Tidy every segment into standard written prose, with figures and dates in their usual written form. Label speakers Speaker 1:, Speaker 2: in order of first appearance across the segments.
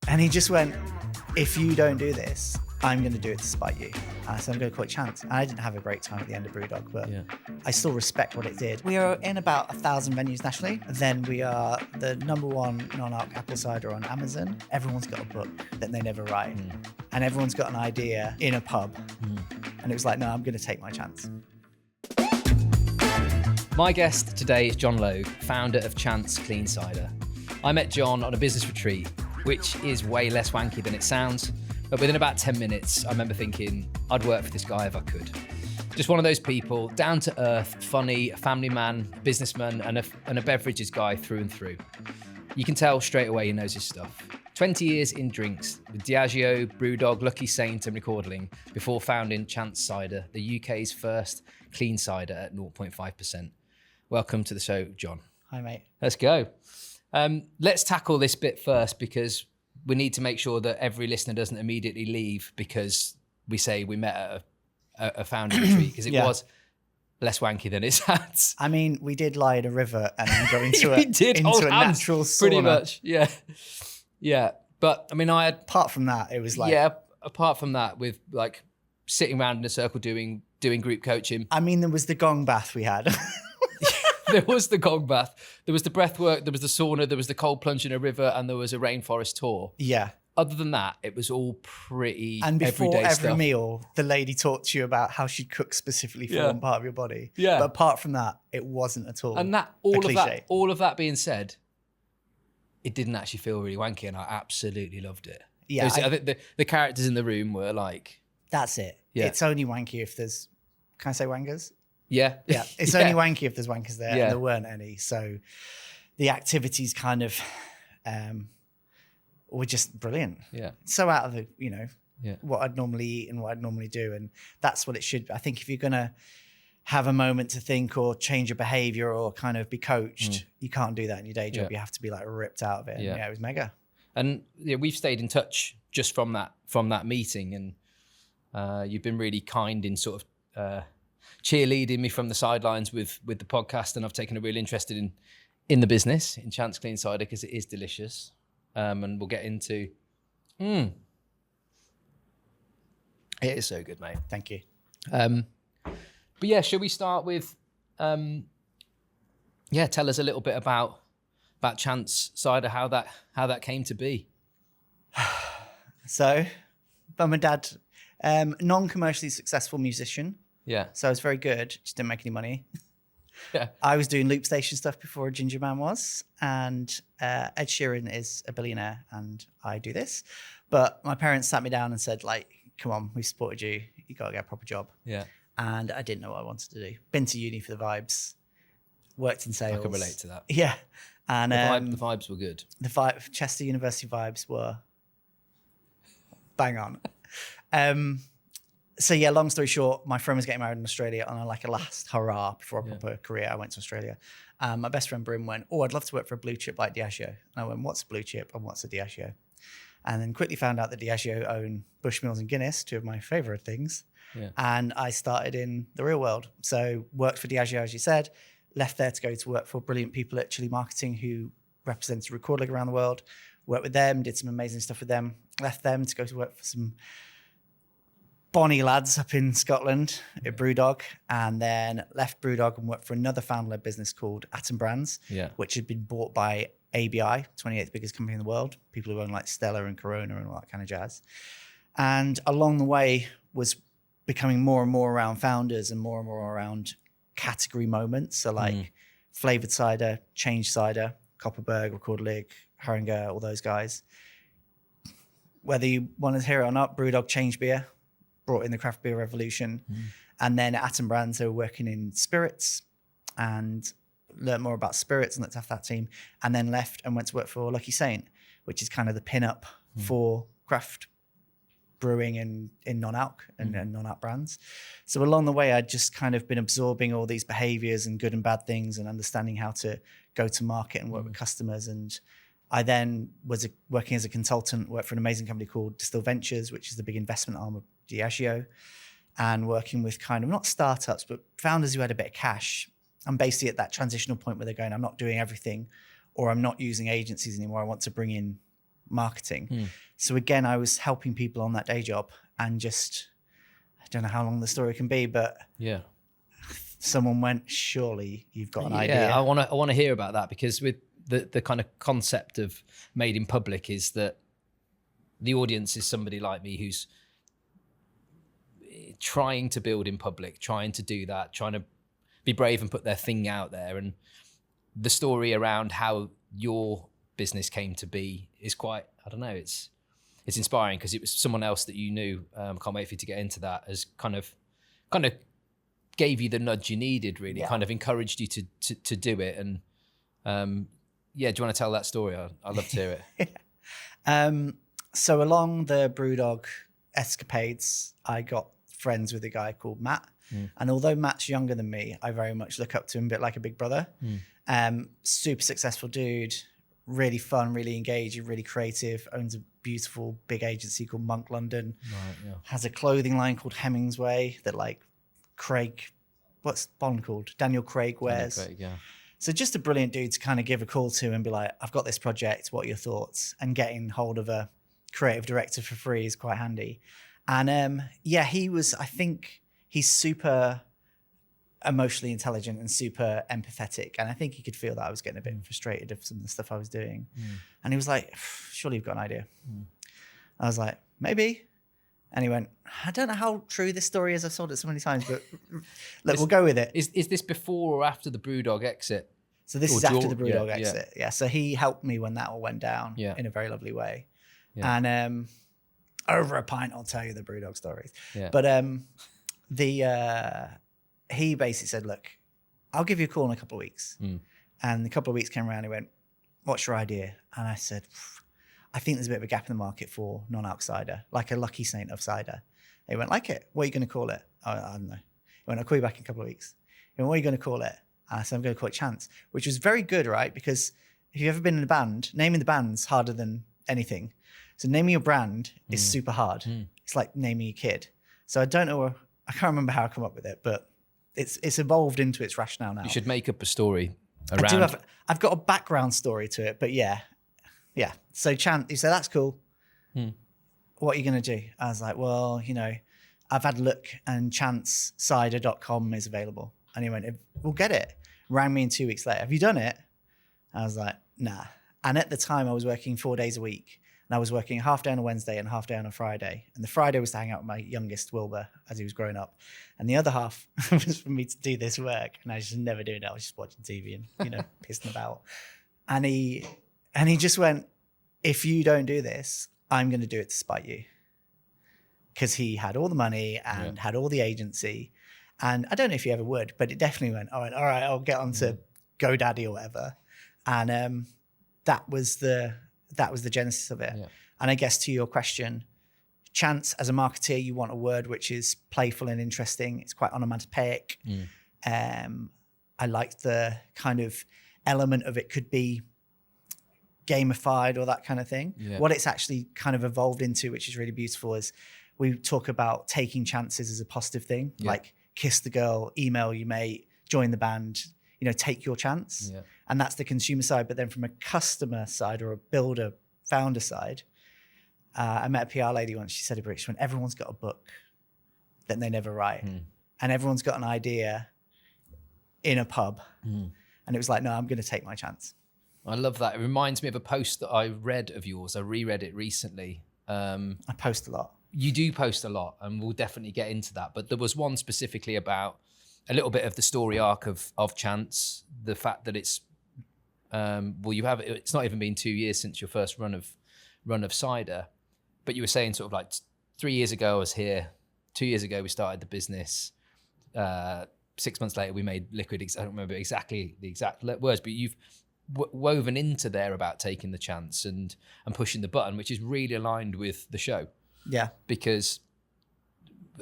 Speaker 1: And he just went, if you don't do this, I'm going to do it to spite you. And I said, I'm going to call it Chance. And I didn't have a great time at the end of Brewdog, but I still respect what it did. We are in about 1,000 venues nationally. Then we are the #1 non-alc apple cider on Amazon. Everyone's got a book that they never write. And everyone's got an idea in a pub. And it was like, no, I'm going to take my chance.
Speaker 2: My guest today is John Logue, founder of Chance Clean Cider. I met John on a business retreat, which is way less wanky than it sounds. But within about 10 minutes, I remember thinking, I'd work for this guy if I could. Just one of those people, down to earth, funny, a family man, businessman, and a beverages guy through and through. You can tell straight away he knows his stuff. 20 years in drinks, with Diageo, Brewdog, Lucky Saint and Recordling, before founding Chance Cider, the UK's first clean cider at 0.5%. Welcome to the show, John.
Speaker 1: Hi, mate.
Speaker 2: Let's go. Let's tackle this bit first, because we need to make sure that every listener doesn't immediately leave because we say we met at a founder retreat, because it was less wanky than it sounds.
Speaker 1: I mean, we did lie in a river and then go into a natural sauna.
Speaker 2: Pretty much, yeah. But I mean,
Speaker 1: apart from that, it was like...
Speaker 2: Yeah, apart from that, with like sitting around in a circle doing group coaching.
Speaker 1: I mean, there was the gong bath we had.
Speaker 2: There was the gong bath, there was the breath work, there was the sauna, there was the cold plunge in a river, and there was a rainforest tour.
Speaker 1: Yeah.
Speaker 2: Other than that, it was all pretty
Speaker 1: And before
Speaker 2: everyday
Speaker 1: every
Speaker 2: stuff.
Speaker 1: meal, the lady talked to you about how she'd cook specifically for one part of your body.
Speaker 2: Yeah.
Speaker 1: But apart from that, it wasn't at all.
Speaker 2: And that
Speaker 1: a cliche.
Speaker 2: all of that being said, it didn't actually feel really wanky, and I absolutely loved it.
Speaker 1: Yeah.
Speaker 2: I think the characters in the room were like...
Speaker 1: That's it.
Speaker 2: Yeah.
Speaker 1: It's only wanky if there's... Can I say wankers?
Speaker 2: Yeah.
Speaker 1: Yeah. It's only wanky if there's wankers there,
Speaker 2: Yeah.
Speaker 1: and there weren't any. So the activities kind of were just brilliant.
Speaker 2: Yeah.
Speaker 1: So out of the,
Speaker 2: Yeah.
Speaker 1: what I'd normally eat and what I'd normally do. And that's what it should be. I think if you're going to have a moment to think or change your behavior or kind of be coached, you can't do that in your day job.
Speaker 2: Yeah.
Speaker 1: You have to be like ripped out of it.
Speaker 2: Yeah.
Speaker 1: And it was mega.
Speaker 2: And we've stayed in touch just from that meeting, and you've been really kind in sort of cheerleading me from the sidelines with the podcast, and I've taken a real interest in the business, in Chance Clean Cider, because it is delicious, and we'll get into. It is so good, mate.
Speaker 1: Thank you.
Speaker 2: But yeah, shall we start with tell us a little bit about Chance Cider, how that came to be.
Speaker 1: So, mum and dad, non-commercially successful musician.
Speaker 2: Yeah.
Speaker 1: So I was very good, just didn't make any money.
Speaker 2: Yeah.
Speaker 1: I was doing loop station stuff before Ginger Man was, and Ed Sheeran is a billionaire, and I do this. But my parents sat me down and said, like, come on, we supported you. You got to get a proper job.
Speaker 2: Yeah.
Speaker 1: And I didn't know what I wanted to do. Been to uni for the vibes, worked in sales.
Speaker 2: I can relate to that.
Speaker 1: Yeah. And
Speaker 2: the vibes were good.
Speaker 1: Chester University vibes were bang on. So yeah, long story short, my friend was getting married in Australia on a last hurrah before a proper career. I went to Australia. My best friend Bryn went, oh, I'd love to work for a blue chip like Diageo. And I went, what's a blue chip and what's a Diageo? And then quickly found out that Diageo own Bushmills and Guinness, two of my favorite things.
Speaker 2: Yeah.
Speaker 1: And I started in the real world. So worked for Diageo, as you said, left there to go to work for brilliant people at Chili Marketing who represented Recordling around the world. Worked with them, did some amazing stuff with them. Left them to go to work for some bonny lads up in Scotland at Brewdog, and then left Brewdog and worked for another founder-led business called Atom Brands, which had been bought by ABI, 28th biggest company in the world, people who own like Stella and Corona and all that kind of jazz. And along the way was becoming more and more around founders and more around category moments. So like flavored cider, change cider, Copperberg, Recordling, Heringer, all those guys. Whether you want to hear it or not, Brewdog changed beer, brought in the craft beer revolution. And then at Atom Brands, they were working in spirits and learned more about spirits and looked after that team, and then left and went to work for Lucky Saint, which is kind of the pin-up for craft brewing in non-alc and non-alc brands. So along the way, I'd just kind of been absorbing all these behaviors and good and bad things and understanding how to go to market and work with customers. And I then was working as a consultant, worked for an amazing company called Distill Ventures, which is the big investment arm of Diageo, and working with kind of not startups, but founders who had a bit of cash. I'm basically at that transitional point where they're going, I'm not doing everything, or I'm not using agencies anymore. I want to bring in marketing. So again, I was helping people on that day job, and just, I don't know how long the story can be, but
Speaker 2: Yeah.
Speaker 1: someone went, surely you've got an
Speaker 2: Yeah,
Speaker 1: idea.
Speaker 2: I want to hear about that, because with the kind of concept of made in public is that the audience is somebody like me who's trying to build in public, trying to do that, trying to be brave and put their thing out there. And the story around how your business came to be is quite, I don't know, it's inspiring, because it was someone else that you knew. Can't wait for you to get into that. As kind of gave you the nudge you needed, really, kind of encouraged you to do it. And yeah, do you want to tell that story? I'd love to hear it.
Speaker 1: So along the Brewdog escapades, I got friends with a guy called Matt. And although Matt's younger than me, I very much look up to him a bit like a big brother. Super successful dude, really fun, really engaging, really creative, owns a beautiful big agency called Monk London.
Speaker 2: Right, yeah.
Speaker 1: Has a clothing line called Hemingway that like Craig, what's Bond called? Daniel Craig wears.
Speaker 2: Daniel Craig, yeah.
Speaker 1: So just a brilliant dude to kind of give a call to and be like, I've got this project, what are your thoughts? And getting hold of a creative director for free is quite handy. And yeah, I think he's super emotionally intelligent and super empathetic. And I think he could feel that I was getting a bit frustrated of some of the stuff I was doing. And he was like, surely you've got an idea. I was like, maybe. And he went, I don't know how true this story is. I've sold it so many times, but look, we'll go with it.
Speaker 2: Is this before or after the Brewdog exit?
Speaker 1: So this is after the Brewdog exit. Yeah. So he helped me when that all went down in a very lovely way. Yeah. And over a pint, I'll tell you the Brewdog stories. Yeah. But he basically said, look, I'll give you a call in a couple of weeks. And a couple of weeks came around, he went, what's your idea? And I said, I think there's a bit of a gap in the market for non-alc cider, like a Lucky Saint of cider. He went, like it? What are you going to call it? I don't know. He went, I'll call you back in a couple of weeks. He went, what are you going to call it? And I said, I'm going to call it Chance, which was very good, right? Because if you've ever been in a band, naming the band's harder than anything. So naming your brand is super hard. It's like naming a kid. So I don't know, I can't remember how I come up with it, but it's evolved into its rationale now.
Speaker 2: You should make up a story around.
Speaker 1: I've got a background story to it, but yeah. So Chance, he said, that's cool. What are you going to do? I was like, well, I've had a look and chancecider.com is available. And he went, we'll get it. Rang me in 2 weeks later. Have you done it? I was like, nah. And at the time I was working 4 days a week. And I was working half day on a Wednesday and half day on a Friday. And the Friday was to hang out with my youngest, Wilbur, as he was growing up. And the other half was for me to do this work. And I was just never doing it. I was just watching TV and, pissing about. And he just went, if you don't do this, I'm going to do it to spite you. Because he had all the money and had all the agency. And I don't know if he ever would, but it definitely went, all right, I'll get on to GoDaddy or whatever. And that was the genesis of it. Yeah. And I guess to your question, Chance, as a marketeer, you want a word which is playful and interesting. It's quite onomatopoeic. I like the kind of element of it could be gamified or that kind of thing. Yeah. What it's actually kind of evolved into, which is really beautiful, is we talk about taking chances as a positive thing, like kiss the girl, email your mate, join the band, take your chance. Yeah. And that's the consumer side. But then from a customer side or a builder, founder side, I met a PR lady once. She said a British one, everyone's got a book that they never write. And everyone's got an idea in a pub. And it was like, no, I'm going to take my chance.
Speaker 2: I love that. It reminds me of a post that I read of yours. I reread it recently.
Speaker 1: I post a lot.
Speaker 2: You do post a lot, and we'll definitely get into that. But there was one specifically about a little bit of the story arc of Chance, the fact that it's it's not even been 2 years since your first run of cider, but you were saying sort of like 3 years ago I was here, 2 years ago we started the business, 6 months later we made liquid. I don't remember exactly the exact words, but you've woven into there about taking the chance and pushing the button, which is really aligned with the show. Yeah, because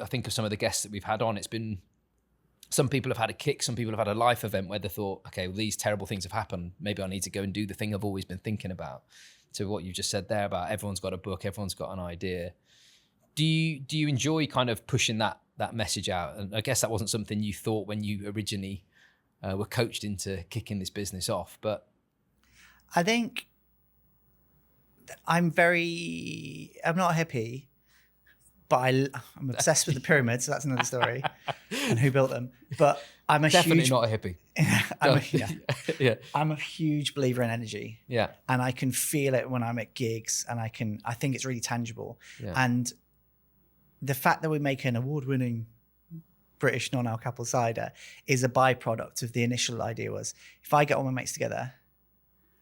Speaker 2: I think of some of the guests that we've had on, it's been, some people have had a kick, some people have had a life event where they thought, okay, well, these terrible things have happened. Maybe I need to go and do the thing I've always been thinking about. To what you just said there about everyone's got a book, everyone's got an idea. Do you enjoy kind of pushing that message out? And I guess that wasn't something you thought when you originally were coached into kicking this business off, but
Speaker 1: I think I'm not a hippie, but I'm obsessed with the pyramids. So that's another story, and who built them. But I'm
Speaker 2: Definitely not a hippie.
Speaker 1: I'm a huge believer in energy.
Speaker 2: Yeah.
Speaker 1: And I can feel it when I'm at gigs, and I think it's really tangible.
Speaker 2: Yeah.
Speaker 1: And the fact that we make an award-winning British non-alcohol cider is a byproduct of the initial idea. Was if I get all my mates together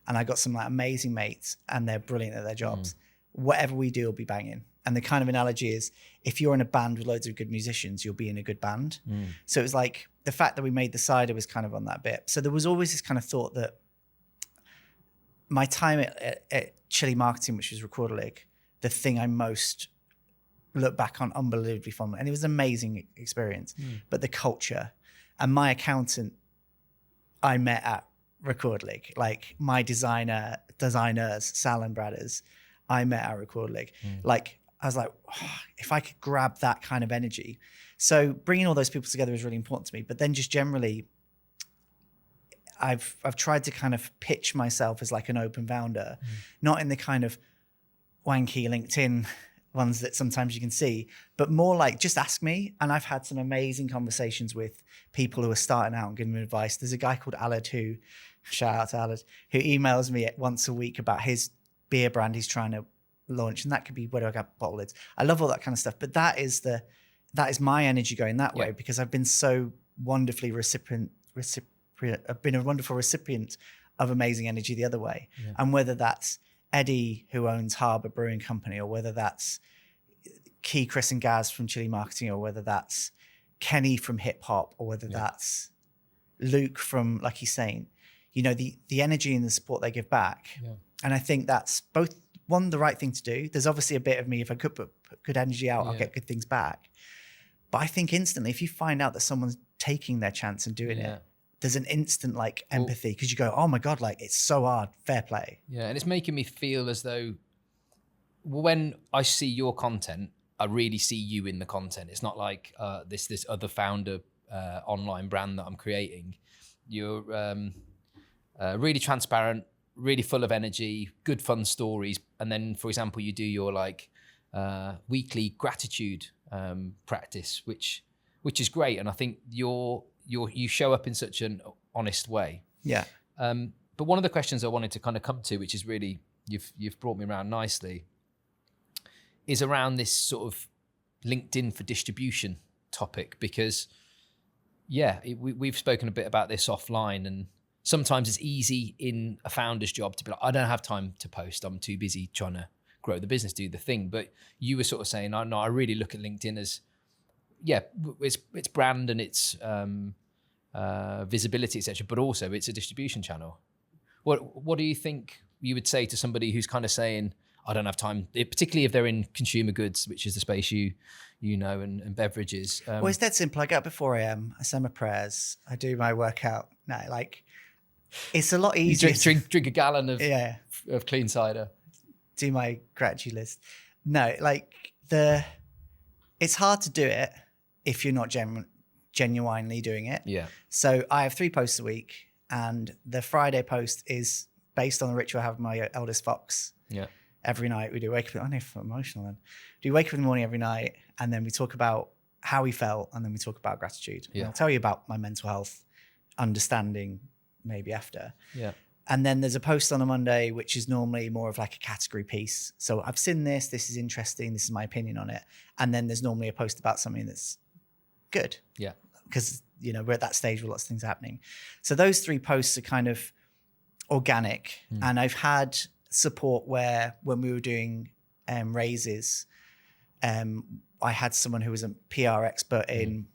Speaker 1: and I got some like amazing mates and they're brilliant at their jobs, whatever we do will be banging. And the kind of analogy is, if you're in a band with loads of good musicians, you'll be in a good band. So it was like the fact that we made the cider was kind of on that bit. So there was always this kind of thought that my time at Chili Marketing, which was Recorder League, the thing I most look back on unbelievably fondly, and it was an amazing experience, but the culture. And my accountant I met at Record League, like my designers, Sal and Bradders, I met at Record League. Like, I was like, oh, if I could grab that kind of energy. So bringing all those people together is really important to me. But then just generally, I've tried to kind of pitch myself as like an open founder, not in the kind of wanky LinkedIn ones that sometimes you can see, but more like, just ask me. And I've had some amazing conversations with people who are starting out and giving me advice. There's a guy called Alad who, shout out to Alad, who emails me once a week about his beer brand he's trying to launch. And that could be where I got bottle lids. I love all that kind of stuff. But that is my energy going that way, because I've been so wonderfully I've been a wonderful recipient of amazing energy the other way. Yeah. And whether that's Eddie, who owns Harbour Brewing Company, or whether that's Key, Chris and Gaz from Chili Marketing, or whether that's Kenny from Hip Hop, or whether that's Luke from Lucky Saint, the energy and the support they give back. Yeah. And I think that's both, one, the right thing to do. There's obviously a bit of me, if I could put good energy out, I'll get good things back. But I think instantly, if you find out that someone's taking their chance and doing it, there's an instant like empathy, because you go, oh my God, like it's so hard, fair play. Yeah,
Speaker 2: and it's making me feel as though when I see your content, I really see you in the content. It's not like this other founder online brand that I'm creating. You're really transparent, really full of energy, good fun stories. And then, for example, you do your like weekly gratitude practice, which is great. And I think you show up in such an honest way.
Speaker 1: Yeah.
Speaker 2: But one of the questions I wanted to kind of come to, which is really, you've brought me around nicely, is around this sort of LinkedIn for distribution topic. Because we've spoken a bit about this offline, and sometimes it's easy in a founder's job to be like, I don't have time to post. I'm too busy trying to grow the business, do the thing. But you were sort of saying, no, I really look at LinkedIn as, it's brand and it's visibility, etc. But also it's a distribution channel. What do you think you would say to somebody who's kind of saying, I don't have time, particularly if they're in consumer goods, which is the space you know, and beverages?
Speaker 1: Well, it's dead simple. I get up before a.m. I say my prayers. I do my workout. No, like, it's a lot easier.
Speaker 2: You drink a gallon of clean cider.
Speaker 1: Do my gratitude list. No, like it's hard to do it if you're not genuinely doing it. Yeah. So I have 3 posts a week, and the Friday post is based on the ritual I have with my eldest Fox. Yeah. Every night we do wake up. I know, I'm emotional then. We wake up in the morning every night, and then we talk about how we felt, and then we talk about gratitude. Yeah. And I'll tell you about my mental health understanding maybe after. Yeah. And then there's a post on a Monday, which is normally more of like a category piece. So I've seen this is interesting, this is my opinion on it. And then there's normally a post about something that's good. Yeah. Because, we're at that stage where lots of things are happening. So those 3 posts are kind of organic. And I've had support where when we were doing raises, I had someone who was a PR expert in,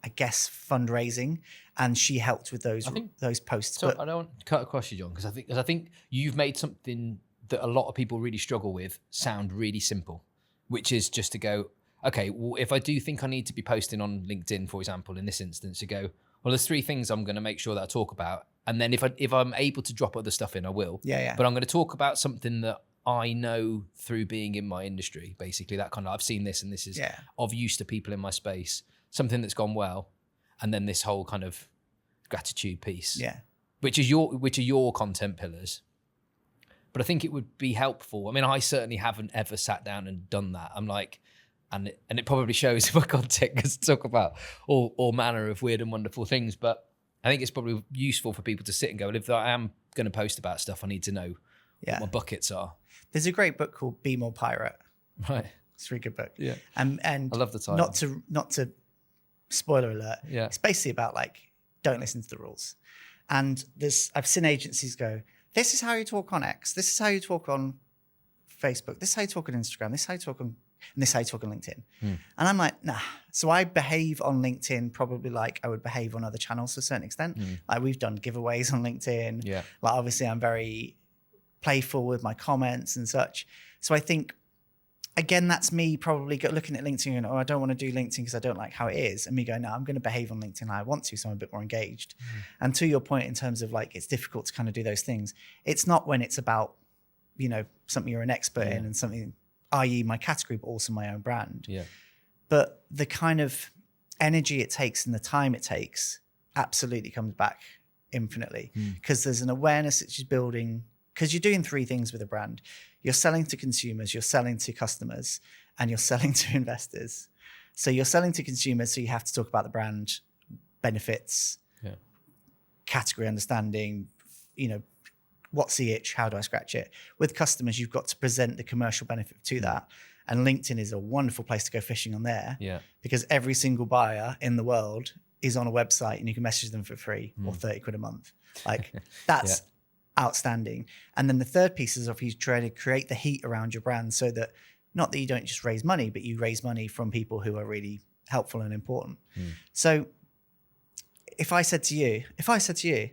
Speaker 1: I guess, fundraising, and she helped with those posts.
Speaker 2: So I don't want to cut across you, John, because I think you've made something that a lot of people really struggle with sound really simple, which is just to go, okay, well, if I do think I need to be posting on LinkedIn, for example, in this instance, to go, well, there's 3 things I'm going to make sure that I talk about. And then if I'm able to drop other stuff in, I will. Yeah. But I'm going to talk about something that I know through being in my industry, basically. That kind of, I've seen this, and this is of use to people in my space, something that's gone well. And then this whole kind of gratitude piece. Yeah. Which are your content pillars. But I think it would be helpful. I mean, I certainly haven't ever sat down and done that. I'm like, and it probably shows in my content because I talk about all manner of weird and wonderful things. But I think it's probably useful for people to sit and go, well, if I am going to post about stuff, I need to know what my buckets are.
Speaker 1: There's a great book called Be More Pirate.
Speaker 2: Right.
Speaker 1: It's a really good book.
Speaker 2: Yeah.
Speaker 1: And
Speaker 2: I love the title.
Speaker 1: Not to spoiler alert.
Speaker 2: Yeah.
Speaker 1: It's basically about like, don't listen to the rules. And I've seen agencies go, this is how you talk on X. This is how you talk on Facebook. This is how you talk on Instagram. This is how you talk on, and this is how you talk on LinkedIn. And I'm like, nah. So I behave on LinkedIn probably like I would behave on other channels to a certain extent. Like we've done giveaways on LinkedIn.
Speaker 2: Yeah.
Speaker 1: Like obviously I'm very playful with my comments and such. So I think, again, that's me probably looking at LinkedIn and, I don't want to do LinkedIn because I don't like how it is. And me going, no, I'm going to behave on LinkedIn how I want to, so I'm a bit more engaged. And to your point in terms of like, it's difficult to kind of do those things. It's not when it's about, something you're an expert in and something, i.e. my category, but also my own brand.
Speaker 2: Yeah.
Speaker 1: But the kind of energy it takes and the time it takes absolutely comes back infinitely because there's an awareness that you're building, because you're doing three things with a brand. You're selling to consumers, you're selling to customers, and you're selling to investors. So you're selling to consumers, so you have to talk about the brand benefits, category understanding, what's the itch, how do I scratch it? With customers, you've got to present the commercial benefit to that. And LinkedIn is a wonderful place to go fishing on there because every single buyer in the world is on a website and you can message them for free or 30 quid a month. Like that's outstanding. And then the third piece is of you trying to create the heat around your brand so that not that you don't just raise money, but you raise money from people who are really helpful and important. So if I said to you,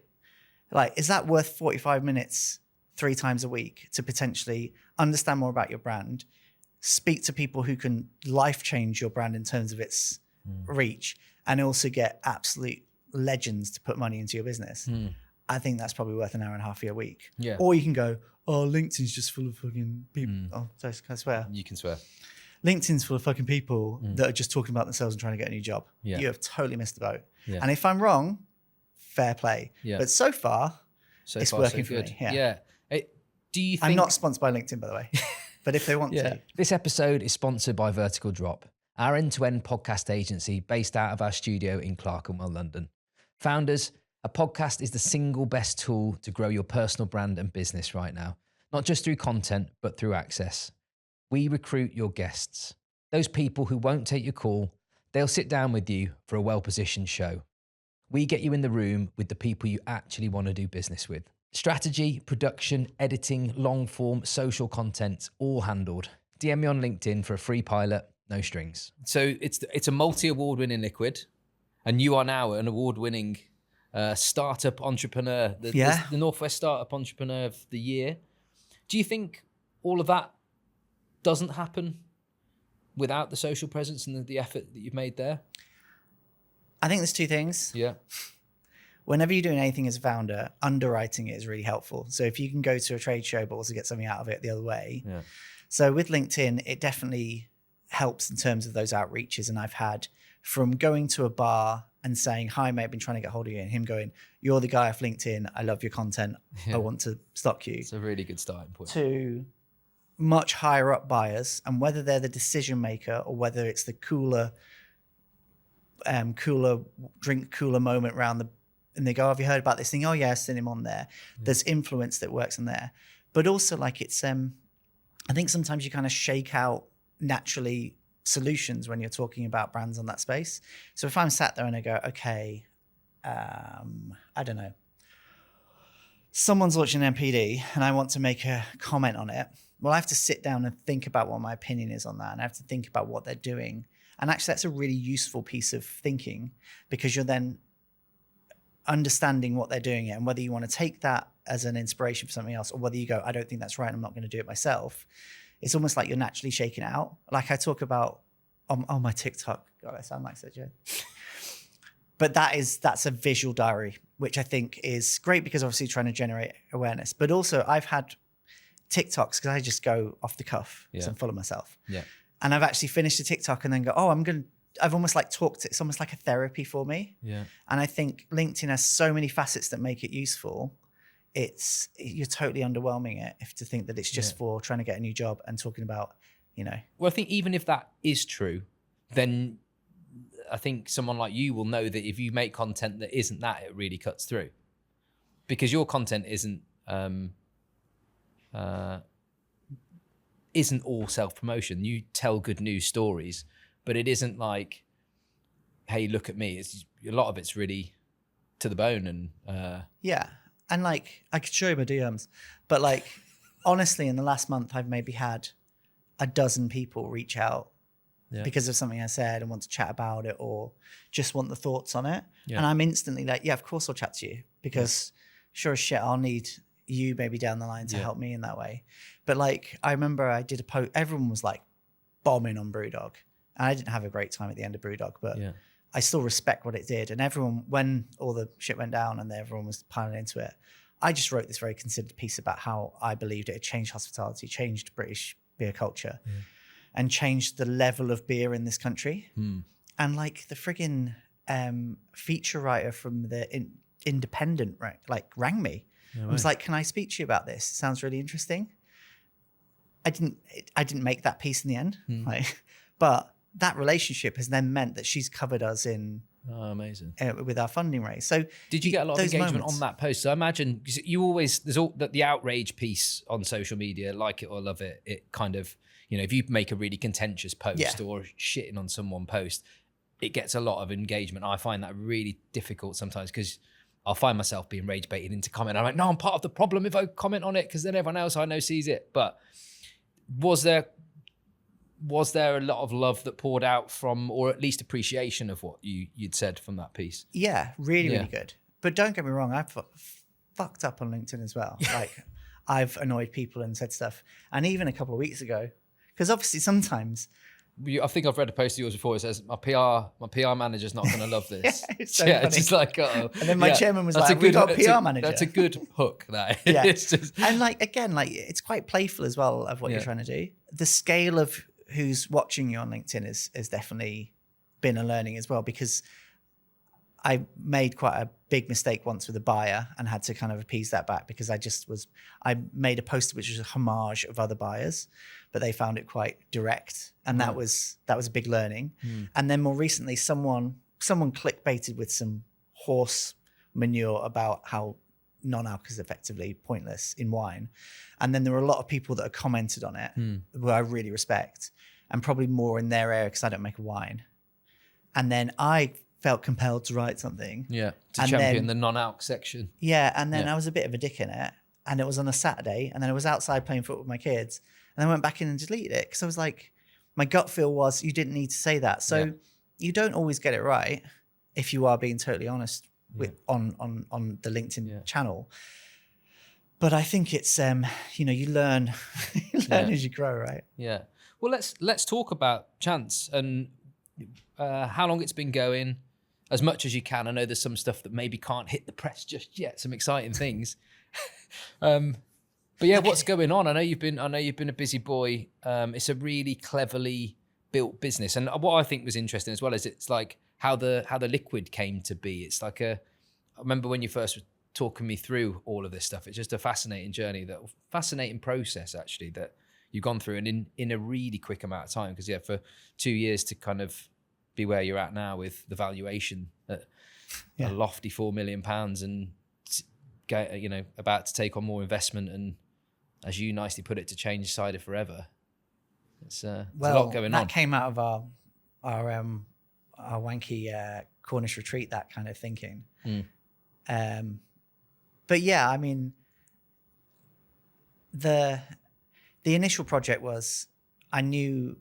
Speaker 1: like, is that worth 45 minutes 3 times a week to potentially understand more about your brand, speak to people who can life change your brand in terms of its reach, and also get absolute legends to put money into your business? I think that's probably worth an hour and a half a week. Yeah. Or you can go, oh, LinkedIn's just full of fucking people. Oh, sorry, can I swear?
Speaker 2: You can swear.
Speaker 1: LinkedIn's full of fucking people that are just talking about themselves and trying to get a new job.
Speaker 2: Yeah.
Speaker 1: You have totally missed the boat.
Speaker 2: Yeah.
Speaker 1: And if I'm wrong, fair play. Yeah. But so far it's working for me.
Speaker 2: Yeah. Do you think...
Speaker 1: I'm not sponsored by LinkedIn, by the way, but if they want to.
Speaker 2: This episode is sponsored by Vertical Drop, our end-to-end podcast agency based out of our studio in Clerkenwell, London. Founders, a podcast is the single best tool to grow your personal brand and business right now, not just through content, but through access. We recruit your guests, those people who won't take your call. They'll sit down with you for a well-positioned show. We get you in the room with the people you actually want to do business with. Strategy, production, editing, long form, social content, all handled. DM me on LinkedIn for a free pilot, no strings. So it's a multi-award winning liquid, and you are now an award-winning startup entrepreneur, the Northwest Startup Entrepreneur of the Year. Do you think all of that doesn't happen without the social presence and the effort that you've made there?
Speaker 1: I think there's 2 things.
Speaker 2: Yeah.
Speaker 1: Whenever you're doing anything as a founder, underwriting it is really helpful. So if you can go to a trade show, but also get something out of it the other way. Yeah. So with LinkedIn, it definitely helps in terms of those outreaches. And I've had from going to a bar and saying, hi, mate, I've been trying to get hold of you. And him going, you're the guy off LinkedIn. I love your content. I want to stock you.
Speaker 2: It's a really good starting point.
Speaker 1: To much higher up buyers, and whether they're the decision maker or whether it's the cooler moment around and they go, have you heard about this thing? Oh yeah, I've seen him on there. There's influence that works in there. But also like it's, I think sometimes you kind of shake out naturally solutions when you're talking about brands on that space. So if I'm sat there and I go, okay, I don't know, someone's launching an MPD and I want to make a comment on it. Well, I have to sit down and think about what my opinion is on that. And I have to think about what they're doing. And actually that's a really useful piece of thinking, because you're then understanding what they're doing and whether you want to take that as an inspiration for something else, or whether you go, I don't think that's right, I'm not going to do it myself. It's almost like you're naturally shaking it out. Like I talk about on my TikTok, God, I sound like such a... But that's a visual diary, which I think is great because obviously trying to generate awareness. But also I've had TikToks because I just go off the cuff because I'm full of myself. Yeah. And I've actually finished a TikTok and then go, I've almost like talked, it's almost like a therapy for me. Yeah. And I think LinkedIn has so many facets that make it useful. you're totally underwhelming it if to think that it's just for trying to get a new job and talking about,
Speaker 2: Well, I think even if that is true, then I think someone like you will know that if you make content that isn't that, it really cuts through, because your content isn't all self-promotion. You tell good news stories, but it isn't like, hey, look at me. It's a lot of it's really to the bone. And
Speaker 1: yeah. And like, I could show you my DMs, but like, honestly, in the last month, I've maybe had a dozen people reach out because of something I said and want to chat about it or just want the thoughts on it. Yeah. And I'm instantly like, yeah, of course I'll chat to you, because sure as shit, I'll need you maybe down the line to help me in that way. But like, I remember I did a post, everyone was like bombing on Brewdog. And I didn't have a great time at the end of Brewdog, but I still respect what it did. And everyone, when all the shit went down and everyone was piling into it, I just wrote this very considered piece about how I believed it had changed hospitality, changed British beer culture, and changed the level of beer in this country. And like the friggin' feature writer from the Independent rang me. I was like, can I speak to you about this? It sounds really interesting. I didn't make that piece in the end, but that relationship has then meant that she's covered us in
Speaker 2: amazing
Speaker 1: with our funding raise. So
Speaker 2: did you get a lot of engagement
Speaker 1: moments
Speaker 2: on that post? So I imagine you always, there's all the outrage piece on social media, like it or love it. It kind of, if you make a really contentious post or shitting on someone post, it gets a lot of engagement. I find that really difficult sometimes, because I'll find myself being rage baited into comment. I'm like, no, I'm part of the problem if I comment on it, because then everyone else I know sees it. But was there a lot of love that poured out from, or at least appreciation of what you'd said from that piece?
Speaker 1: Yeah, really good. But don't get me wrong, I've fucked up on LinkedIn as well. Like, I've annoyed people and said stuff. And even a couple of weeks ago, because obviously sometimes...
Speaker 2: I think I've read a post of yours before. It says, my PR manager's not going to love this.
Speaker 1: It's so funny.
Speaker 2: It's just like,
Speaker 1: and then my chairman was like, we got a PR manager.
Speaker 2: That's a good hook, that.
Speaker 1: It's just... And like, again, like, it's quite playful as well of what you're trying to do. The scale of who's watching you on LinkedIn has definitely been a learning as well, because I made quite a big mistake once with a buyer and had to kind of appease that back, because I made a post which was a homage of other buyers, but they found it quite direct. And that was a big learning. And then more recently, someone clickbaited with some horse manure about how non-alc is effectively pointless in wine. And then there were a lot of people that have commented on it who I really respect, and probably more in their area because I don't make a wine. And then I felt compelled to write something.
Speaker 2: To champion the non-alc section.
Speaker 1: And then I was a bit of a dick in it. And it was on a Saturday, and then I was outside playing football with my kids, and I went back in and deleted it because I was like, my gut feel was you didn't need to say that. So you don't always get it right if you are being totally honest with on the LinkedIn channel. But I think it's you learn as you grow, right?
Speaker 2: Yeah. Well, let's talk about Chance and how long it's been going, as much as you can. I know there's some stuff that maybe can't hit the press just yet, some exciting things. But yeah, what's going on? I know you've been a busy boy. It's a really cleverly built business, and what I think was interesting as well is it's like how the liquid came to be. It's like I remember when you first were talking me through all of this stuff. It's just a fascinating journey, fascinating process actually that you've gone through, and in a really quick amount of time. Because for 2 years to kind of be where you're at now with the valuation at a lofty £4 million, and about to take on more investment, and as you nicely put it, to change cider forever. It's a lot going on.
Speaker 1: That came out of our wanky Cornish retreat, that kind of thinking. But yeah, I mean, the initial project was I knew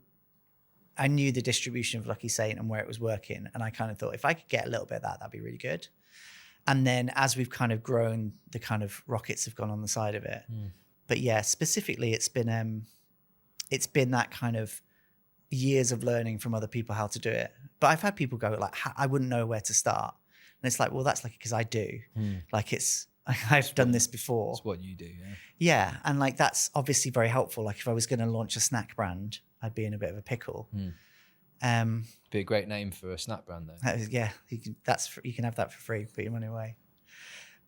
Speaker 1: the distribution of Lucky Saint and where it was working, and I kind of thought if I could get a little bit of that'd be really good. And then as we've kind of grown, the kind of rockets have gone on the side of it. But yeah, specifically, it's been that kind of years of learning from other people how to do it. But I've had people go like, I wouldn't know where to start. And it's like, well, that's like, because I do. Like I've done this before.
Speaker 2: It's what you do,
Speaker 1: Yeah, and like that's obviously very helpful. Like if I was going to launch a snack brand, I'd be in a bit of a pickle.
Speaker 2: Be a great name for a snack brand, though.
Speaker 1: Yeah, you can have that for free. Put your money away.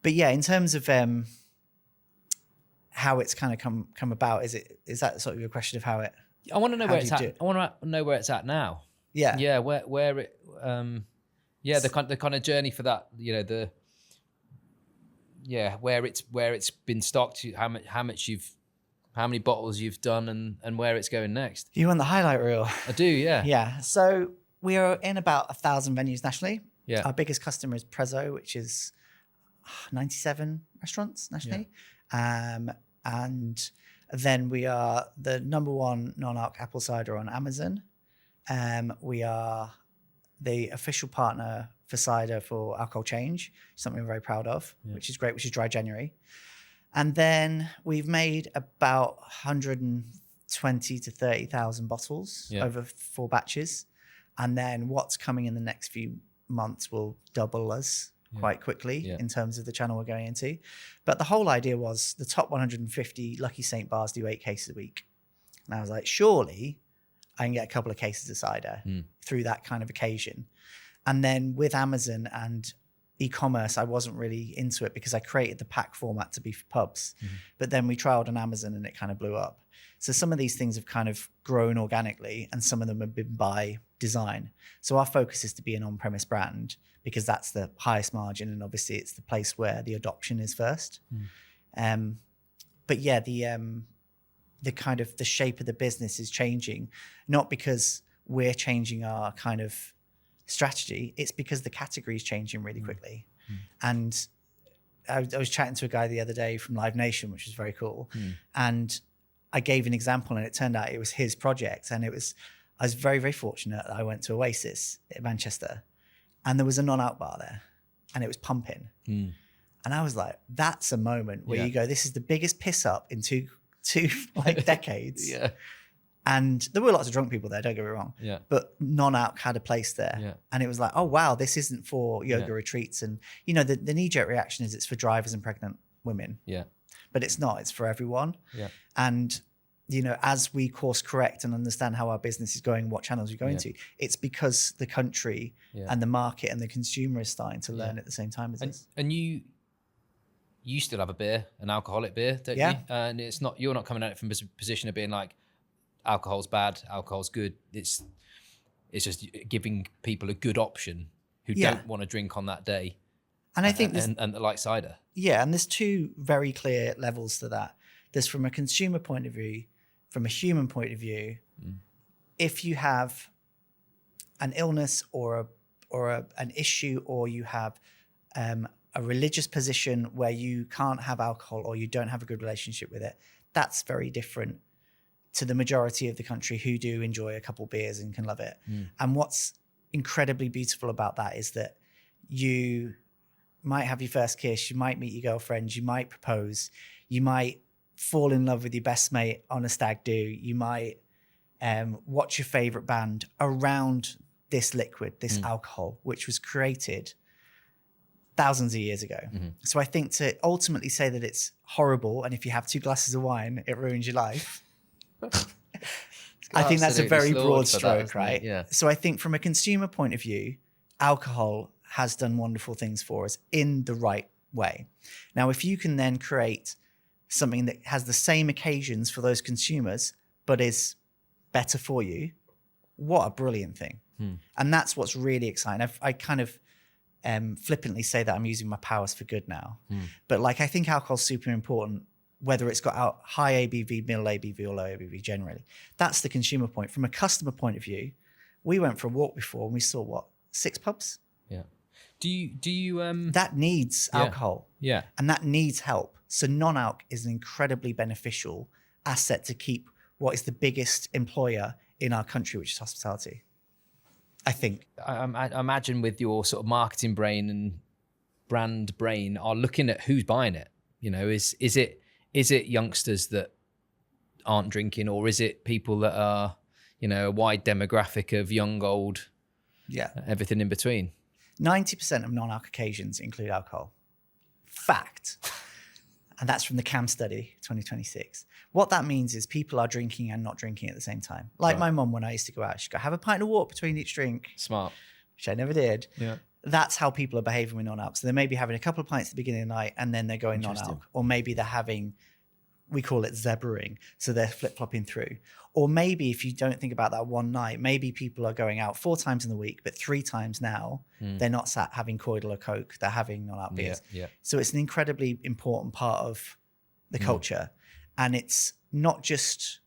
Speaker 1: But yeah, in terms of how it's kind of come about. Is that sort of your question of how it?
Speaker 2: I want to know
Speaker 1: How
Speaker 2: where
Speaker 1: do
Speaker 2: it's
Speaker 1: you
Speaker 2: at.
Speaker 1: do it?
Speaker 2: I want to know where it's at now.
Speaker 1: Yeah.
Speaker 2: Yeah, where it the kind of journey for that, where it's been stocked, how many bottles you've done and where it's going next.
Speaker 1: You want the highlight reel?
Speaker 2: I do, yeah.
Speaker 1: Yeah. So we are in about 1,000 venues nationally.
Speaker 2: Yeah.
Speaker 1: Our biggest customer is Prezzo, which is 97 restaurants nationally. And then we are the number one non-alc apple cider on Amazon. We are the official partner for cider for Alcohol Change, something we're very proud of, which is great, which is Dry January. And then we've made about 120 to 30,000 bottles over 4 batches. And then what's coming in the next few months will double us quite quickly in terms of the channel we're going into. But the whole idea was the top 150 Lucky Saint bars do 8 cases a week. And I was like, surely I can get a couple of cases of cider through that kind of occasion. And then with Amazon and e-commerce, I wasn't really into it because I created the pack format to be for pubs. But then we trialed on Amazon and it kind of blew up. So some of these things have kind of grown organically and some of them have been by design. So our focus is to be an on-premise brand because that's the highest margin and obviously it's the place where the adoption is first. But yeah, the kind of the shape of the business is changing, not because we're changing our kind of strategy, it's because the category is changing really quickly. And I was chatting to a guy the other day from Live Nation, which was very cool. And I gave an example and it turned out it was his project. And I was very, very fortunate that I went to Oasis in Manchester and there was a non-alc bar there and it was pumping. And I was like, that's a moment where you go, this is the biggest piss up in two like decades. And there were lots of drunk people there, don't get me wrong. But non-alc had a place there. And it was like, oh, wow, this isn't for yoga retreats. And, the knee-jerk reaction is it's for drivers and pregnant women. But it's not. It's for everyone. And, as we course correct and understand how our business is going, what channels we're going to, it's because the country and the market and the consumer is starting to learn at the same time as us.
Speaker 2: And you still have a beer, an alcoholic beer, don't you? And you're not coming at it from a position of being like, alcohol's bad, alcohol's good. It's just giving people a good option who don't want to drink on that day.
Speaker 1: And I think
Speaker 2: and like cider.
Speaker 1: Yeah, and there's 2 very clear levels to that. There's from a consumer point of view, from a human point of view. If you have an illness or an issue, or you have a religious position where you can't have alcohol or you don't have a good relationship with it, that's very different to the majority of the country who do enjoy a couple beers and can love it. And what's incredibly beautiful about that is that you might have your first kiss, you might meet your girlfriend, you might propose, you might fall in love with your best mate on a stag do, you might watch your favorite band around this liquid, this alcohol, which was created thousands of years ago. So I think to ultimately say that it's horrible and if you have 2 glasses of wine, it ruins your life, I think that's a very broad stroke, right? So I think from a consumer point of view, alcohol has done wonderful things for us in the right way. Now, if you can then create something that has the same occasions for those consumers, but is better for you, what a brilliant thing. And that's what's really exciting. I kind of flippantly say that I'm using my powers for good now. But I think alcohol's super important, whether it's got out high ABV, middle ABV, or low ABV generally. That's the consumer point. From a customer point of view, we went for a walk before and we saw 6 pubs?
Speaker 2: Do you
Speaker 1: that needs alcohol. And that needs help. So non-alc is an incredibly beneficial asset to keep what is the biggest employer in our country, which is hospitality, I think.
Speaker 2: I imagine with your sort of marketing brain and brand brain are looking at who's buying it. Is it youngsters that aren't drinking, or is it people that are, a wide demographic of young, old, everything in between?
Speaker 1: 90% of non-alc occasions include alcohol. Fact. And that's from the CAM study, 2026. What that means is people are drinking and not drinking at the same time. Like my mum, when I used to go out, she'd go, have a pint of water between each drink.
Speaker 2: Smart.
Speaker 1: Which I never did. That's how people are behaving with non-alc. So they may be having a couple of pints at the beginning of the night and then they're going non-alc. Or maybe they're having we call it zebraing. So they're flip-flopping through. Or maybe if you don't think about that one night, maybe people are going out 4 times in the week, but 3 times now, they're not sat having Coidel or Coke, they're having non-alc beers.
Speaker 2: Yeah.
Speaker 1: So it's an incredibly important part of the culture. And it's not just,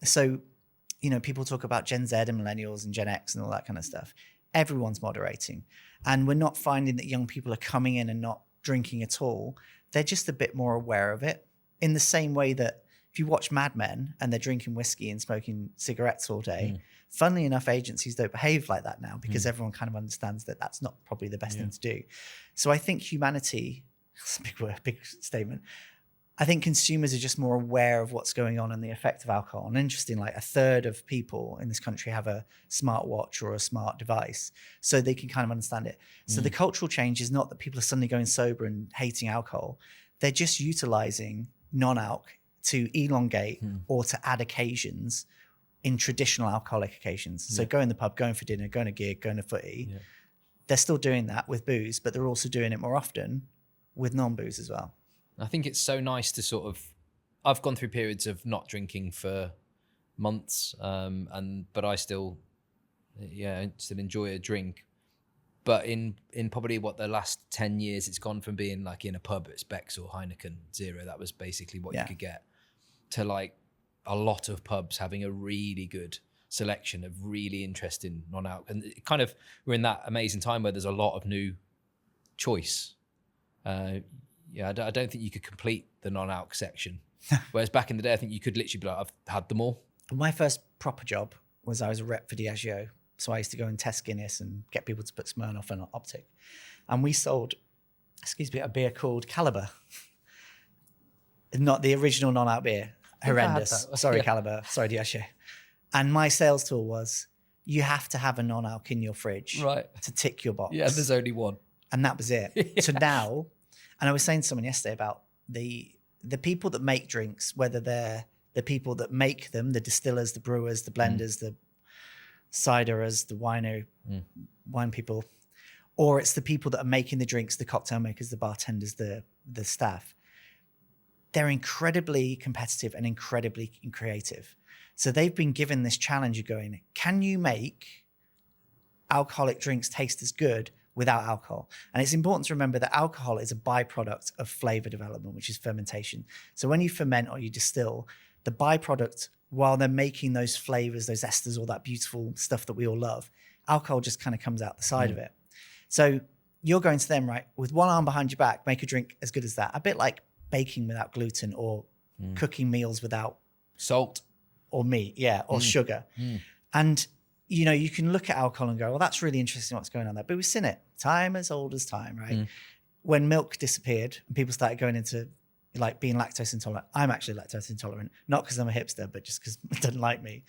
Speaker 1: so, you know, people talk about Gen Z and millennials and Gen X and all that kind of stuff. Everyone's moderating. And we're not finding that young people are coming in and not drinking at all. They're just a bit more aware of it, in the same way that if you watch Mad Men and they're drinking whiskey and smoking cigarettes all day, funnily enough, agencies don't behave like that now because everyone kind of understands that that's not probably the best thing to do. So I think humanity, that's a big word, big statement. I think consumers are just more aware of what's going on and the effect of alcohol. And interesting, like 1/3 of people in this country have a smartwatch or a smart device, so they can kind of understand it. So the cultural change is not that people are suddenly going sober and hating alcohol. They're just utilizing non-alc to elongate or to add occasions in traditional alcoholic occasions. So going to the pub, going for dinner, going to a gig, going to footy. Yeah. They're still doing that with booze, but they're also doing it more often with non-booze as well.
Speaker 2: I think it's so nice to sort of, I've gone through periods of not drinking for months, but I still enjoy a drink. But in probably the last 10 years, it's gone from being like in a pub, it's Beck's or Heineken Zero. That was basically what you could get, to like a lot of pubs having a really good selection of really interesting non-alc. And it kind of, we're in that amazing time where there's a lot of new choice. I don't think you could complete the non-alc section. Whereas back in the day, I think you could literally be like, I've had them all.
Speaker 1: My first proper job was I was a rep for Diageo. So I used to go and test Guinness and get people to put Smirnoff and Optic. And we sold, a beer called Caliber. Not the original non-alc beer. Horrendous. Sorry, Caliber. Sorry, Diageo. And my sales tool was, you have to have a non-alc in your fridge to tick your box.
Speaker 2: Yeah, there's only one.
Speaker 1: And that was it. So now, and I was saying to someone yesterday about the people that make drinks, whether they're the people that make them, the distillers, the brewers, the blenders, the ciderers, the wine people, or it's the people that are making the drinks, the cocktail makers, the bartenders, the staff. They're incredibly competitive and incredibly creative. So they've been given this challenge of going, can you make alcoholic drinks taste as good without alcohol? And it's important to remember that alcohol is a byproduct of flavor development, which is fermentation. So when you ferment or you distill, the byproduct, while they're making those flavors, those esters, all that beautiful stuff that we all love, alcohol just kind of comes out the side of it. So you're going to them, right, with one arm behind your back, make a drink as good as that. A bit like baking without gluten or cooking meals without
Speaker 2: salt
Speaker 1: or meat, or sugar. And, you know, you can look at alcohol and go, well, that's really interesting what's going on there. But we've seen it time as old as time, right? When milk disappeared and people started going into like being lactose intolerant. I'm actually lactose intolerant, not because I'm a hipster, but just because it doesn't like me.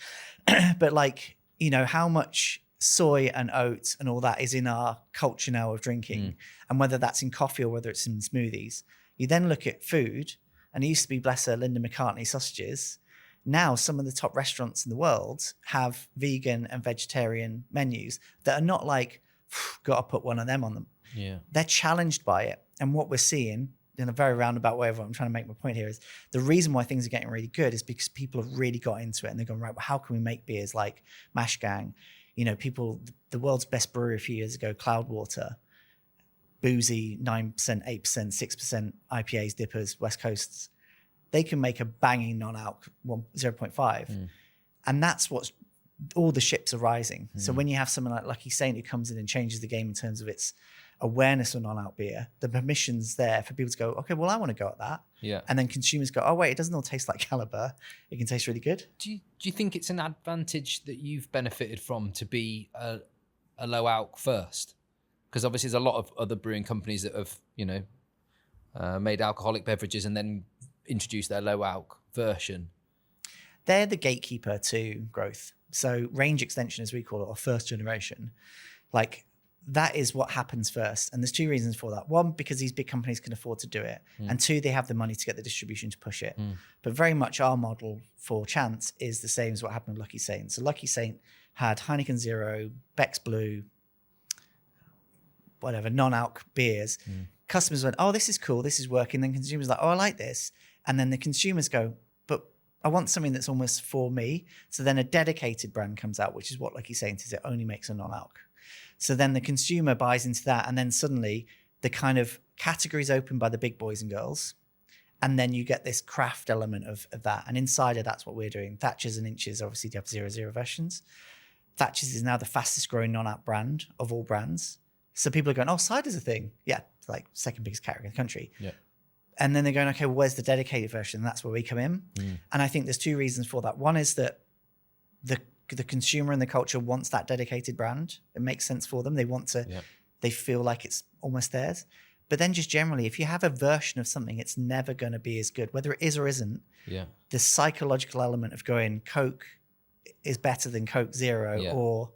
Speaker 1: But like, you know, how much soy and oats and all that is in our culture now of drinking, and whether that's in coffee or whether it's in smoothies. You then look at food, and it used to be, bless her, Linda McCartney sausages. Now some of the top restaurants in the world have vegan and vegetarian menus that are not like, got to put one of them on them. Yeah, they're challenged by it. And what we're seeing, in a very roundabout way of what I'm trying to make my point here, is the reason why things are getting really good is because people have really got into it and they're going, right, well, how can we make beers like Mash Gang? You know, the world's best brewery a few years ago, Cloudwater, boozy, 9%, 8%, 6% IPAs, dippers, West Coasts. They can make a banging non-alc 0.5. And that's what's, all the ships are rising. So when you have someone like Lucky Saint who comes in and changes the game in terms of its awareness of non-alc beer, the permission's there for people to go, okay, well, I want to go at that. Yeah. And then consumers go, oh, wait, it doesn't all taste like Caliber. It can taste really good.
Speaker 2: Do you think it's an advantage that you've benefited from to be a low alc first? Because obviously there's a lot of other brewing companies that have, you know, made alcoholic beverages and then introduced their low alc version.
Speaker 1: They're the gatekeeper to growth. So range extension, as we call it, or first generation, like that is what happens first. And there's two reasons for that. One, because these big companies can afford to do it. And two, they have the money to get the distribution to push it. But very much our model for Chance is the same as what happened with Lucky Saint. So Lucky Saint had Heineken Zero, Beck's Blue, whatever, non-alc beers. Customers went, oh, this is cool, this is working. Then consumers like, oh, I like this. And then the consumers go, but I want something that's almost for me. So then a dedicated brand comes out, which is what Lucky's saying is it only makes a non-alc. So then the consumer buys into that, and then suddenly the kind of categories open by the big boys and girls. And then you get this craft element of that. And in cider, that's what we're doing. Thatcher's and Inch's obviously do have 0.0 versions. Thatcher's is now the fastest growing non-alc brand of all brands. So people are going, oh, cider's a thing. Yeah, it's like second biggest category in the country.
Speaker 2: Yeah.
Speaker 1: And then they're going, okay, well, where's the dedicated version? And that's where we come in. And I think there's two reasons for that. One is that the consumer and the culture wants that dedicated brand. It makes sense for them. They want to, they feel like it's almost theirs. But then just generally, if you have a version of something, it's never going to be as good, whether it is or isn't. Yeah. The psychological element of going, Coke is better than Coke Zero, or,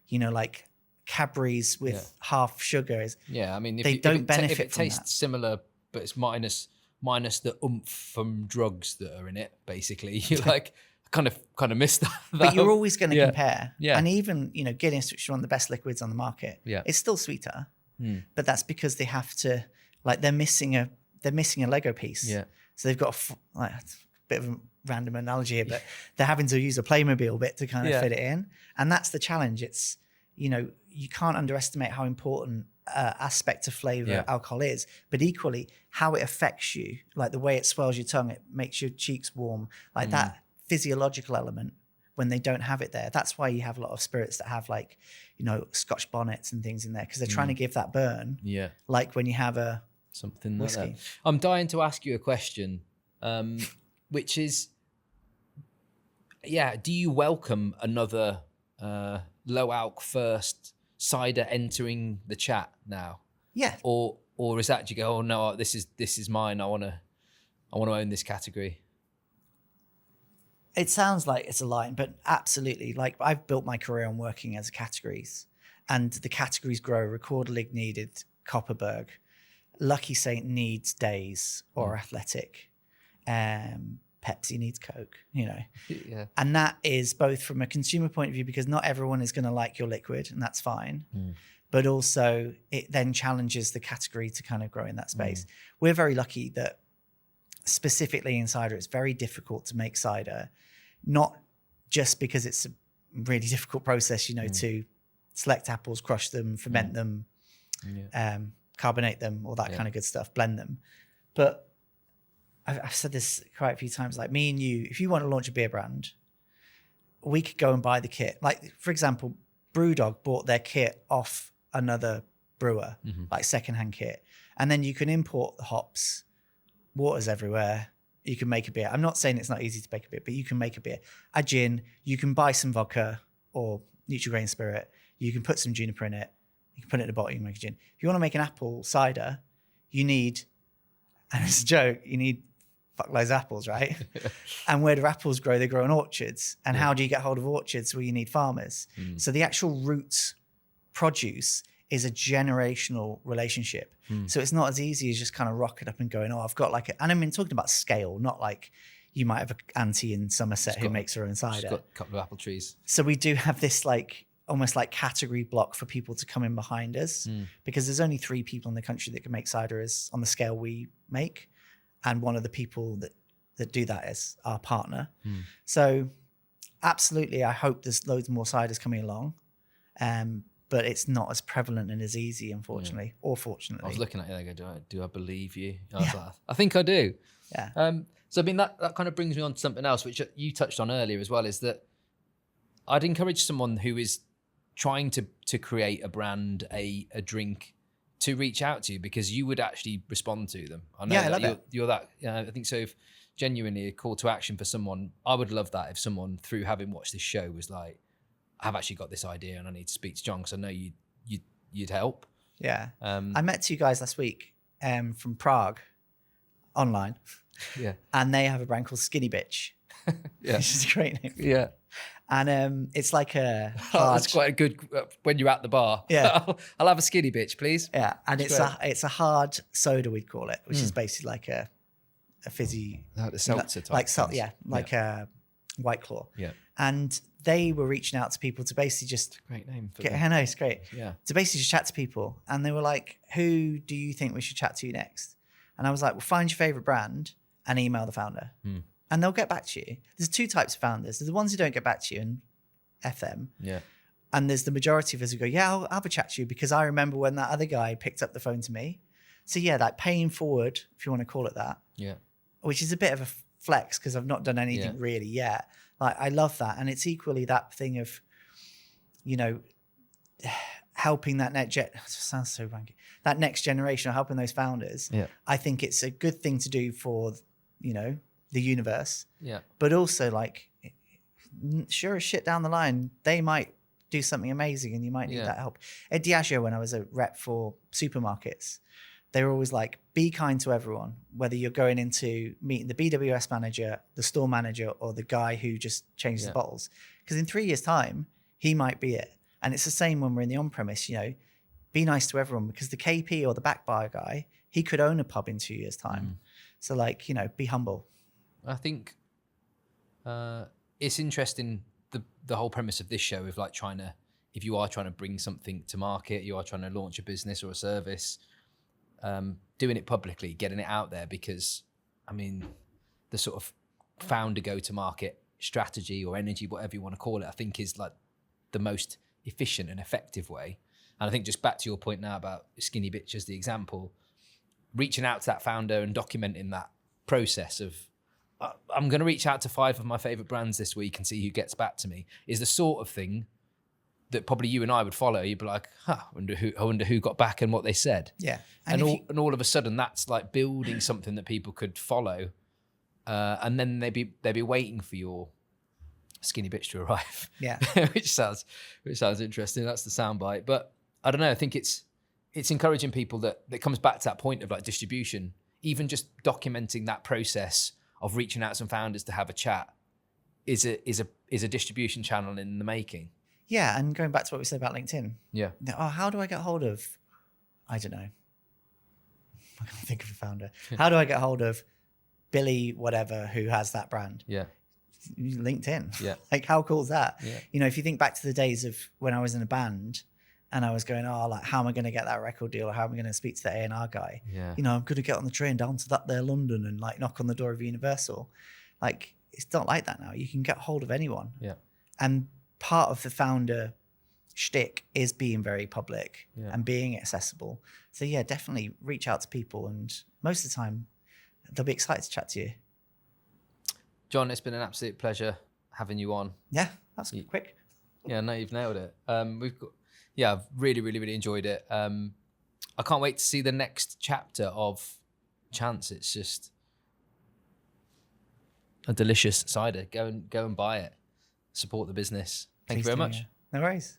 Speaker 1: you know, like Cadbury's with half sugar is.
Speaker 2: Yeah, I mean,
Speaker 1: they don't benefit
Speaker 2: if it
Speaker 1: from
Speaker 2: tastes
Speaker 1: that.
Speaker 2: Similar, but it's minus the oomph from drugs that are in it, basically. You like kind of miss that.
Speaker 1: But you're always going to compare.
Speaker 2: Yeah.
Speaker 1: And even, you know, Guinness, which is one of the best liquids on the market, it's still sweeter. But that's because they have to, like, they're missing a Lego piece. Yeah. So they've got a bit of a random analogy here, but they're having to use a Playmobil bit to kind of fit it in. And that's the challenge. It's, you know, you can't underestimate how important aspect of flavor alcohol is, but equally how it affects you, like the way it swells your tongue, it makes your cheeks warm, like that physiological element. When they don't have it there, that's why you have a lot of spirits that have, like, you know, Scotch bonnets and things in there, because they're trying to give that burn. Yeah, like when you have a
Speaker 2: something
Speaker 1: whiskey.
Speaker 2: Like that. I'm dying to ask you a question, which is, do you welcome another low alc first cider entering the chat now? Yeah. Or is that, do you go, oh no, this is mine. I want to own this category.
Speaker 1: It sounds like it's a line, but absolutely. Like, I've built my career on working as categories, and the categories grow. Recorder needed Copperberg. Lucky Saint needs Days or Athletic. Pepsi needs Coke, you know. Yeah. And that is both from a consumer point of view, because not everyone is going to like your liquid, and that's fine. But also it then challenges the category to kind of grow in that space. We're very lucky that specifically in cider, it's very difficult to make cider, not just because it's a really difficult process, you know, to select apples, crush them, ferment them, carbonate them, all that kind of good stuff, blend them. But I've said this quite a few times, like me and you, if you want to launch a beer brand, we could go and buy the kit. Like, for example, Brewdog bought their kit off another brewer, like secondhand kit. And then you can import the hops, water's everywhere. You can make a beer. I'm not saying it's not easy to make a beer, but you can make a beer. A gin, you can buy some vodka or Nutri-Grain spirit. You can put some juniper in it. You can put it in a bottle, you can make a gin. If you want to make an apple cider, you need, and it's a joke, you need fuckloads of apples, right? And where do apples grow? They grow in orchards. And how do you get hold of orchards? Well, you need farmers. So the actual root produce is a generational relationship. So it's not as easy as just kind of rocking up and going, oh, I've got like and I mean, talking about scale, not like you might have an auntie in Somerset who makes her own cider.
Speaker 2: She's got a couple of apple trees.
Speaker 1: So we do have this like, almost like category block for people to come in behind us, because there's only 3 people in the country that can make cider on the scale we make. And one of the people that do that is our partner. So absolutely, I hope there's loads more ciders coming along. But it's not as prevalent and as easy, unfortunately, or fortunately.
Speaker 2: I was looking at you, I go, do I believe you? I was like, I think I do.
Speaker 1: Yeah.
Speaker 2: So, I mean, that kind of brings me on to something else, which you touched on earlier as well, is that I'd encourage someone who is trying to create a brand, a drink, to reach out to you, because you would actually respond to them. I know you're that. I think so. If genuinely a call to action for someone, I would love that if someone, through having watched this show, was like, I've actually got this idea and I need to speak to John because I know you'd help.
Speaker 1: Yeah. I met 2 guys last week from Prague online. Yeah. And they have a brand called Skinny Bitch. Yeah. Which is a great name. Yeah. And it's like a hard...
Speaker 2: That's quite a good, when you're at the bar.
Speaker 1: Yeah.
Speaker 2: I'll have a Skinny Bitch, please.
Speaker 1: Yeah. And it's a hard soda, we'd call it, which is basically like a fizzy...
Speaker 2: Like the seltzer type.
Speaker 1: Like a White Claw. Yeah. And they were reaching out to people to basically just...
Speaker 2: Great name.
Speaker 1: I know, it's great. Yeah. To basically just chat to people. And they were like, who do you think we should chat to next? And I was like, well, find your favorite brand and email the founder. And they'll get back to you. There's two types of founders. There's the ones who don't get back to you and F them.
Speaker 2: Yeah.
Speaker 1: And there's the majority of us who go, yeah, I'll have a chat to you because I remember when that other guy picked up the phone to me. So yeah, like paying forward, if you want to call it that.
Speaker 2: Yeah.
Speaker 1: Which is a bit of a flex because I've not done anything really yet. Like I love that. And it's equally that thing of, you know, helping that sounds so wanky. That next generation or helping those founders.
Speaker 2: Yeah.
Speaker 1: I think it's a good thing to do for, you know, the universe.
Speaker 2: Yeah.
Speaker 1: But also like, sure as shit down the line, they might do something amazing and you might need that help. At Diageo, when I was a rep for supermarkets, they were always like, be kind to everyone, whether you're going into meeting the BWS manager, the store manager, or the guy who just changes the bottles. Because in 3 years' time, he might be it. And it's the same when we're in the on-premise, you know, be nice to everyone because the KP or the back bar guy, he could own a pub in 2 years' time. So like, you know, be humble.
Speaker 2: I think it's interesting, the whole premise of this show of like if you are trying to bring something to market, you are trying to launch a business or a service, doing it publicly, getting it out there, because I mean, the sort of founder go-to-market strategy or energy, whatever you want to call it, I think is like the most efficient and effective way. And I think just back to your point now about Skinny Bitch as the example, reaching out to that founder and documenting that process of, I'm going to reach out to 5 of my favorite brands this week and see who gets back to me, is the sort of thing that probably you and I would follow. You'd be like, I wonder who got back and what they said.
Speaker 1: Yeah.
Speaker 2: And all of a sudden that's like building something that people could follow. And then they'd be waiting for your Skinny Bitch to arrive.
Speaker 1: Yeah.
Speaker 2: which sounds interesting. That's the soundbite. But I don't know. I think it's encouraging people that comes back to that point of like distribution, even just documenting that process of reaching out to some founders to have a chat is a distribution channel in the making.
Speaker 1: Yeah, and going back to what we said about LinkedIn.
Speaker 2: Yeah.
Speaker 1: Oh, how do I get hold of, I don't know. I can't think of a founder. How do I get hold of Billy whatever who has that brand?
Speaker 2: Yeah.
Speaker 1: LinkedIn.
Speaker 2: Yeah.
Speaker 1: Like how cool is that?
Speaker 2: Yeah.
Speaker 1: You know, if you think back to the days of when I was in a band and I was going, oh, like how am I going to get that record deal, or how am I going to speak to the A&R guy?
Speaker 2: Yeah.
Speaker 1: You know, I'm going to get on the train down to that there London and like knock on the door of Universal. Like it's not like that now. You can get hold of anyone.
Speaker 2: Yeah.
Speaker 1: And part of the founder shtick is being very public and being accessible. So yeah, definitely reach out to people, and most of the time they'll be excited to chat to you.
Speaker 2: John, it's been an absolute pleasure having you on.
Speaker 1: Yeah, that's quick.
Speaker 2: Yeah, no, you've nailed it. I've really, really, really enjoyed it. I can't wait to see the next chapter of Chance. It's just a delicious cider. Go and buy it. Support the business. Thank you very much.
Speaker 1: No worries.